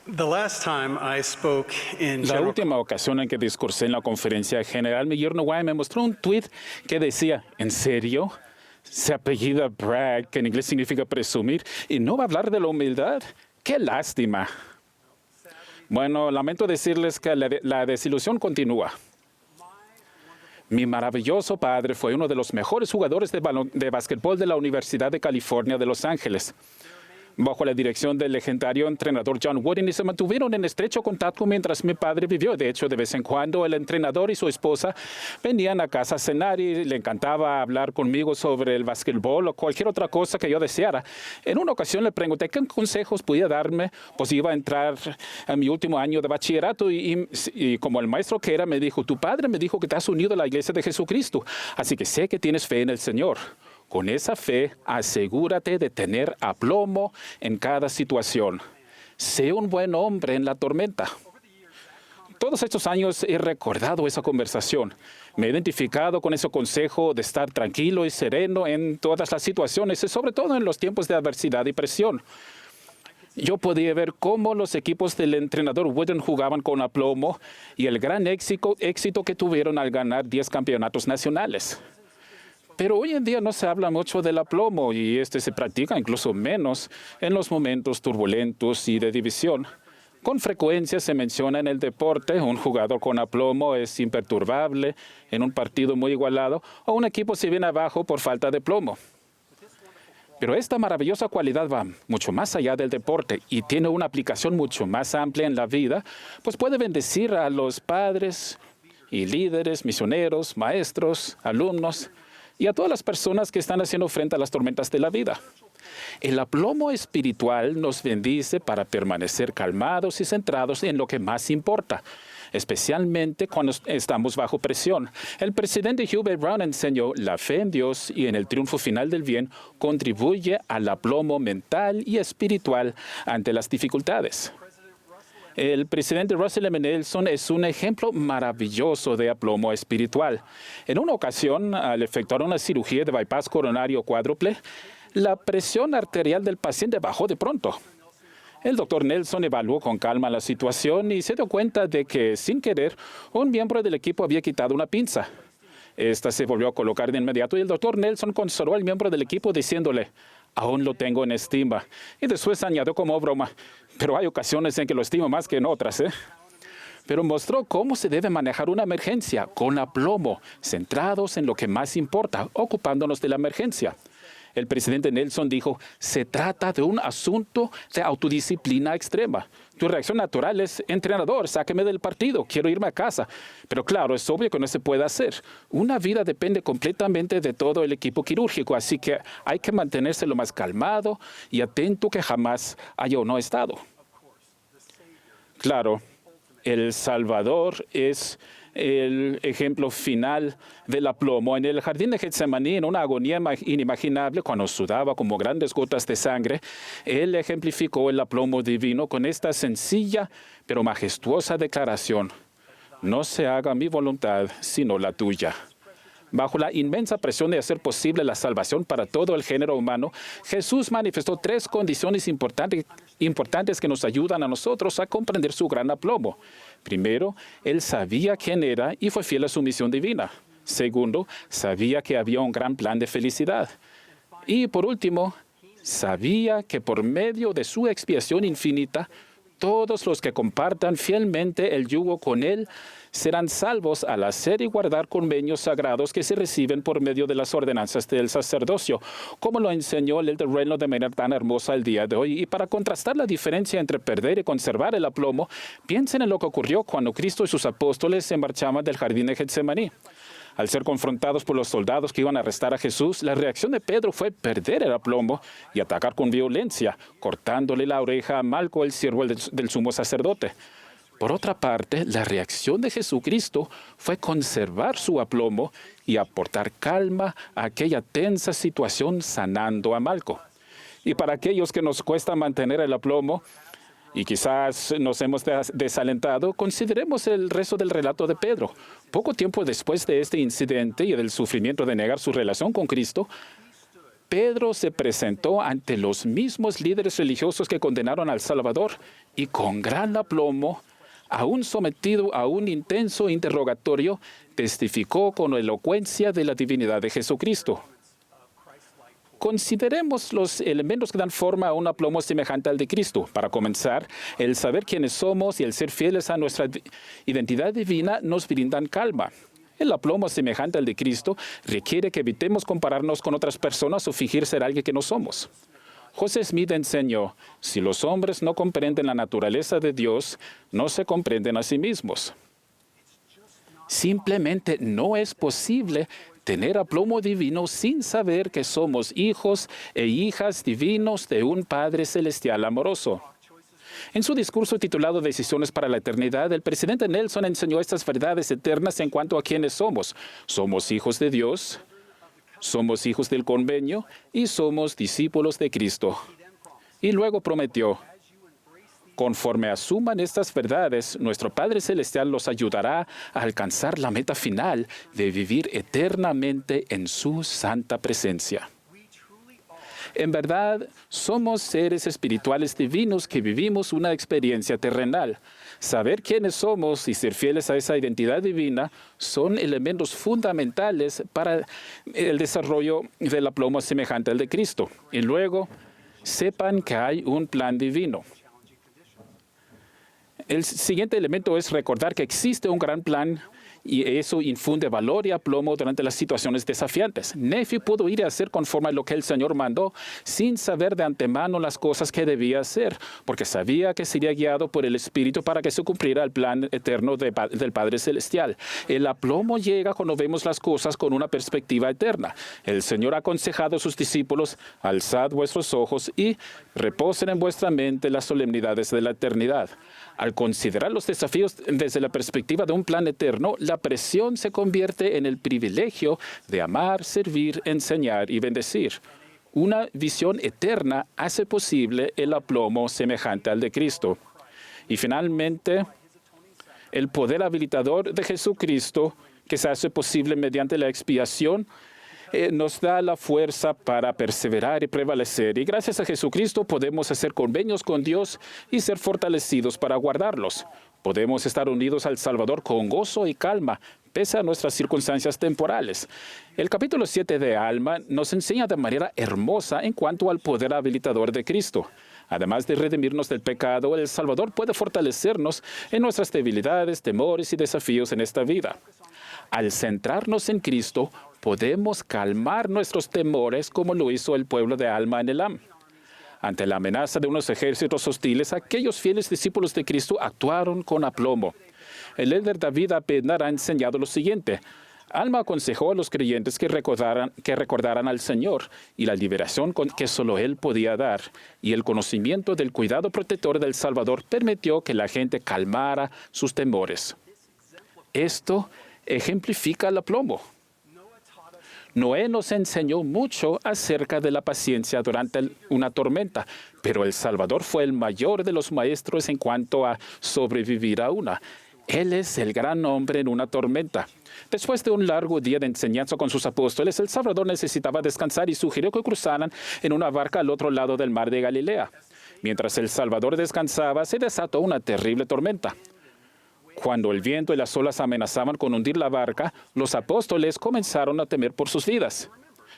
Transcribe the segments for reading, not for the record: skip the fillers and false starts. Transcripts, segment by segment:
The last time I spoke in La General última ocasión en que discursé en la conferencia general, mi yerno Wyatt me mostró un tuit que decía, ¿en serio? Se apellida brag, que en inglés significa presumir, y no va a hablar de la humildad. ¡Qué lástima! Bueno, lamento decirles que la desilusión continúa. Mi maravilloso padre fue uno de los mejores jugadores de básquetbol de la Universidad de California de Los Ángeles. Bajo la dirección del legendario entrenador John Wooden, y se mantuvieron en estrecho contacto mientras mi padre vivió. De hecho, de vez en cuando el entrenador y su esposa venían a casa a cenar y le encantaba hablar conmigo sobre el básquetbol o cualquier otra cosa que yo deseara. En una ocasión le pregunté qué consejos podía darme, pues iba a entrar a mi último año de bachillerato y como el maestro que era, me dijo, tu padre me dijo que te has unido a la iglesia de Jesucristo, así que sé que tienes fe en el Señor. Con esa fe, asegúrate de tener aplomo en cada situación. Sé un buen hombre en la tormenta. Todos estos años he recordado esa conversación. Me he identificado con ese consejo de estar tranquilo y sereno en todas las situaciones y sobre todo en los tiempos de adversidad y presión. Yo podía ver cómo los equipos del entrenador Wooden jugaban con aplomo y el gran éxito que tuvieron al ganar 10 campeonatos nacionales. Pero hoy en día no se habla mucho del aplomo y este se practica incluso menos en los momentos turbulentos y de división. Con frecuencia se menciona en el deporte, un jugador con aplomo es imperturbable en un partido muy igualado o un equipo se viene abajo por falta de plomo. Pero esta maravillosa cualidad va mucho más allá del deporte y tiene una aplicación mucho más amplia en la vida, pues puede bendecir a los padres y líderes, misioneros, maestros, alumnos, y a todas las personas que están haciendo frente a las tormentas de la vida. El aplomo espiritual nos bendice para permanecer calmados y centrados en lo que más importa, especialmente cuando estamos bajo presión. El presidente Hubert Brown enseñó la fe en Dios y en el triunfo final del bien contribuye al aplomo mental y espiritual ante las dificultades. El presidente Russell M. Nelson es un ejemplo maravilloso de aplomo espiritual. En una ocasión, al efectuar una cirugía de bypass coronario cuádruple, la presión arterial del paciente bajó de pronto. El doctor Nelson evaluó con calma la situación y se dio cuenta de que, sin querer, un miembro del equipo había quitado una pinza. Esta se volvió a colocar de inmediato y el doctor Nelson consoló al miembro del equipo diciéndole, aún lo tengo en estima. Y después añadió como broma, pero hay ocasiones en que lo estimo más que en otras, ¿eh? Pero mostró cómo se debe manejar una emergencia con aplomo, centrados en lo que más importa, ocupándonos de la emergencia. El presidente Nelson dijo, se trata de un asunto de autodisciplina extrema. Tu reacción natural es, entrenador, sáqueme del partido, quiero irme a casa. Pero claro, es obvio que no se puede hacer. Una vida depende completamente de todo el equipo quirúrgico, así que hay que mantenerse lo más calmado y atento que jamás haya o no estado. Claro, El Salvador es el ejemplo final del aplomo. En el jardín de Getsemaní, en una agonía inimaginable, cuando sudaba como grandes gotas de sangre, él ejemplificó el aplomo divino con esta sencilla pero majestuosa declaración: no se haga mi voluntad, sino la tuya. Bajo la inmensa presión de hacer posible la salvación para todo el género humano, Jesús manifestó 3 condiciones importantes que nos ayudan a nosotros a comprender su gran aplomo. Primero, Él sabía quién era y fue fiel a su misión divina. Segundo, sabía que había un gran plan de felicidad. Y por último, sabía que por medio de su expiación infinita, todos los que compartan fielmente el yugo con Él serán salvos al hacer y guardar convenios sagrados que se reciben por medio de las ordenanzas del sacerdocio, como lo enseñó el Elder Reynolds de manera tan hermosa el día de hoy. Y para contrastar la diferencia entre perder y conservar el aplomo, piensen en lo que ocurrió cuando Cristo y sus apóstoles se marchaban del jardín de Getsemaní. Al ser confrontados por los soldados que iban a arrestar a Jesús, la reacción de Pedro fue perder el aplomo y atacar con violencia, cortándole la oreja a Malco, el siervo del sumo sacerdote. Por otra parte, la reacción de Jesucristo fue conservar su aplomo y aportar calma a aquella tensa situación, sanando a Malco. Y para aquellos que nos cuesta mantener el aplomo, y quizás nos hemos desalentado, consideremos el resto del relato de Pedro. Poco tiempo después de este incidente y del sufrimiento de negar su relación con Cristo, Pedro se presentó ante los mismos líderes religiosos que condenaron al Salvador y con gran aplomo, aún sometido a un intenso interrogatorio, testificó con elocuencia de la divinidad de Jesucristo. Consideremos los elementos que dan forma a un aplomo semejante al de Cristo. Para comenzar, el saber quiénes somos y el ser fieles a nuestra identidad divina nos brindan calma. El aplomo semejante al de Cristo requiere que evitemos compararnos con otras personas o fingir ser alguien que no somos. José Smith enseñó, si los hombres no comprenden la naturaleza de Dios, no se comprenden a sí mismos. Simplemente no es posible tener aplomo divino sin saber que somos hijos e hijas divinos de un Padre Celestial amoroso. En su discurso titulado Decisiones para la Eternidad, el presidente Nelson enseñó estas verdades eternas en cuanto a quiénes somos. Somos hijos de Dios, somos hijos del convenio y somos discípulos de Cristo. Y luego prometió, conforme asuman estas verdades, nuestro Padre Celestial los ayudará a alcanzar la meta final de vivir eternamente en su santa presencia. En verdad, somos seres espirituales divinos que vivimos una experiencia terrenal. Saber quiénes somos y ser fieles a esa identidad divina son elementos fundamentales para el desarrollo del aplomo semejante al de Cristo. Y luego, sepan que hay un plan divino. El siguiente elemento es recordar que existe un gran plan y eso infunde valor y aplomo durante las situaciones desafiantes. Nefi pudo ir a hacer conforme a lo que el Señor mandó sin saber de antemano las cosas que debía hacer, porque sabía que sería guiado por el Espíritu para que se cumpliera el plan eterno del Padre Celestial. El aplomo llega cuando vemos las cosas con una perspectiva eterna. El Señor ha aconsejado a sus discípulos, alzad vuestros ojos y reposen en vuestra mente las solemnidades de la eternidad. Al considerar los desafíos desde la perspectiva de un plan eterno, la presión se convierte en el privilegio de amar, servir, enseñar y bendecir. Una visión eterna hace posible el aplomo semejante al de Cristo. Y finalmente, el poder habilitador de Jesucristo, que se hace posible mediante la expiación, nos da la fuerza para perseverar y prevalecer. Y gracias a Jesucristo podemos hacer convenios con Dios y ser fortalecidos para guardarlos. Podemos estar unidos al Salvador con gozo y calma, pese a nuestras circunstancias temporales. El capítulo 7 de Alma nos enseña de manera hermosa en cuanto al poder habilitador de Cristo. Además de redimirnos del pecado, el Salvador puede fortalecernos en nuestras debilidades, temores y desafíos en esta vida. Al centrarnos en Cristo, podemos calmar nuestros temores como lo hizo el pueblo de Alma en Elam. Ante la amenaza de unos ejércitos hostiles, aquellos fieles discípulos de Cristo actuaron con aplomo. El líder David Abednar ha enseñado lo siguiente. Alma aconsejó a los creyentes que recordaran al Señor y la liberación que solo Él podía dar. Y el conocimiento del cuidado protector del Salvador permitió que la gente calmara sus temores. Esto ejemplifica el aplomo. Noé nos enseñó mucho acerca de la paciencia durante una tormenta, pero el Salvador fue el mayor de los maestros en cuanto a sobrevivir a una. Él es el gran hombre en una tormenta. Después de un largo día de enseñanza con sus apóstoles, el Salvador necesitaba descansar y sugirió que cruzaran en una barca al otro lado del mar de Galilea. Mientras el Salvador descansaba, se desató una terrible tormenta. Cuando el viento y las olas amenazaban con hundir la barca, los apóstoles comenzaron a temer por sus vidas.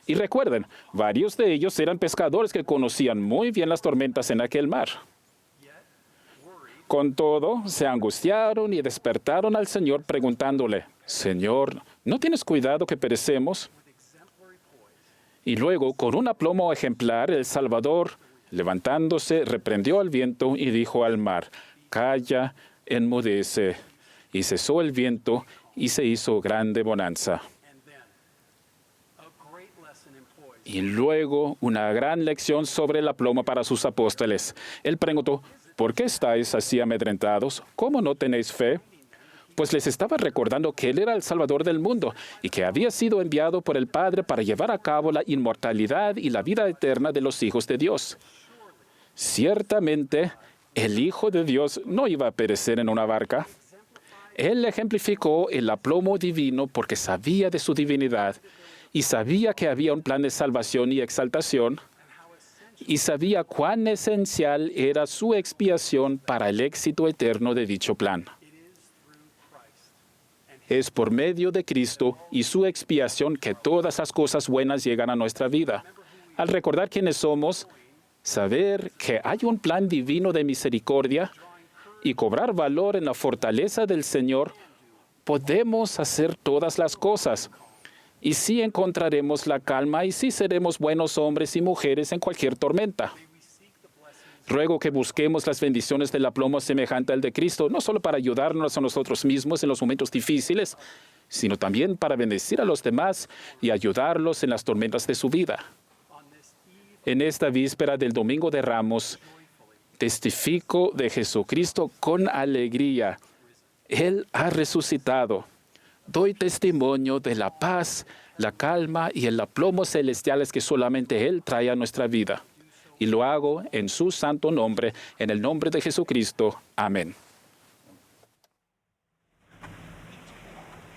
Y recuerden, varios de ellos eran pescadores que conocían muy bien las tormentas en aquel mar. Con todo, se angustiaron y despertaron al Señor preguntándole, Señor, ¿no tienes cuidado que perecemos? Y luego, con un aplomo ejemplar, el Salvador, levantándose, reprendió al viento y dijo al mar, calla, enmudece. Y cesó el viento y se hizo grande bonanza. Y luego una gran lección sobre el aplomo para sus apóstoles. Él preguntó, ¿por qué estáis así amedrentados? ¿Cómo no tenéis fe? Pues les estaba recordando que Él era el Salvador del mundo y que había sido enviado por el Padre para llevar a cabo la inmortalidad y la vida eterna de los hijos de Dios. Ciertamente, el Hijo de Dios no iba a perecer en una barca. Él ejemplificó el aplomo divino porque sabía de su divinidad y sabía que había un plan de salvación y exaltación, y sabía cuán esencial era su expiación para el éxito eterno de dicho plan. Es por medio de Cristo y su expiación que todas las cosas buenas llegan a nuestra vida. Al recordar quiénes somos, saber que hay un plan divino de misericordia y cobrar valor en la fortaleza del Señor, podemos hacer todas las cosas. Y sí encontraremos la calma y sí seremos buenos hombres y mujeres en cualquier tormenta. Ruego que busquemos las bendiciones del aplomo semejante al de Cristo, no solo para ayudarnos a nosotros mismos en los momentos difíciles, sino también para bendecir a los demás y ayudarlos en las tormentas de su vida. En esta víspera del Domingo de Ramos, testifico de Jesucristo con alegría. Él ha resucitado. Doy testimonio de la paz, la calma y el aplomo celestiales que solamente Él trae a nuestra vida. Y lo hago en su santo nombre, en el nombre de Jesucristo. Amén.